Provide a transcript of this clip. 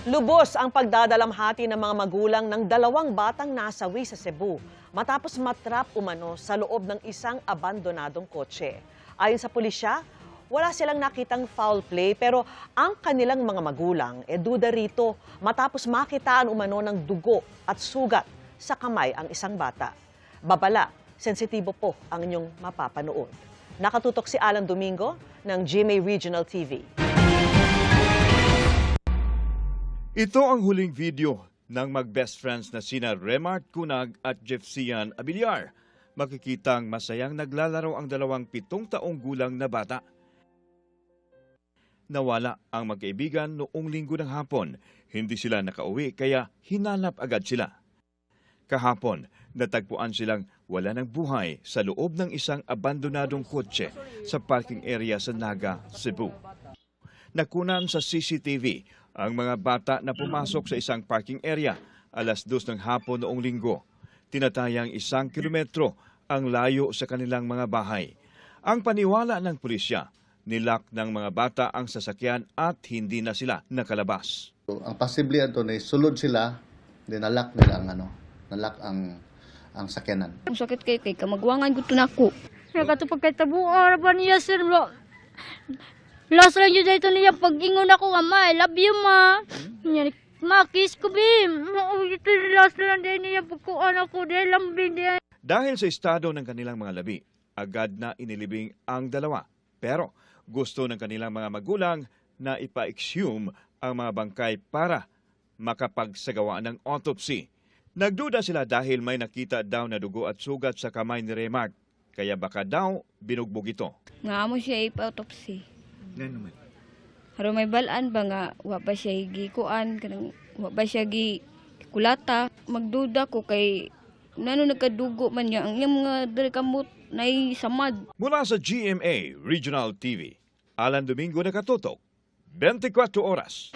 Lubos ang pagdadalamhati ng mga magulang ng dalawang batang nasawi sa Cebu matapos matrap umano sa loob ng isang abandonadong kotse. Ayon sa pulisya, wala silang nakitang foul play pero ang kanilang mga magulang duda rito matapos makitaan umano ng dugo at sugat sa kamay ang isang bata. Babala, sensitibo po ang inyong mapapanood. Nakatutok si Alan Domingo ng GMA Regional TV. Ito ang huling video ng mag-best friends na sina Remart Cunag at Jeffsian Abiliar. Makikitang masayang naglalaro ang dalawang 7 taong gulang na bata. Nawala ang magkaibigan noong linggo ng hapon. Hindi sila nakauwi kaya hinanap agad sila. Kahapon, natagpuan silang wala ng buhay sa loob ng isang abandonadong kotse sa parking area sa Naga, Cebu. Nakunan sa CCTV ang mga bata na pumasok sa isang parking area alas 2 ng hapon noong linggo. Tinatayang 1 kilometro ang layo sa kanilang mga bahay. Ang paniwala ng pulisya, nilak ng mga bata ang sasakyan at hindi na sila nakalabas. Ang posible ato na sulod sila, nalak nila ang sakyanan. Ang sakit kay kamagwangan gusto na ako. Nakatupag kay tabuan ba niya sir bro? Last lang yun dito niya pag-ingon ako nga ma, I love you ma. Ma, kiss ko bim. Ito last lang din niya pagkuhan ako dahil lambing din. Dahil sa estado ng kanilang mga labi, agad na inilibing ang dalawa. Pero gusto ng kanilang mga magulang na ipa-exhume ang mga bangkay para makapagsagawa ng autopsy. Nagduda sila dahil may nakita daw na dugo at sugat sa kamay ni Remart. Kaya baka daw binugbog ito. Nga mo siya ipa-autopsy. Nga naman. Haro may balaan ba nga, wa ba siya gikuan, wa ba siya gikulata. Magduda ko kay nano nagkadugo man niya, ang iyang mga kamot na samad. Mula sa GMA Regional TV, Alan Domingo nakatutok, 24 oras.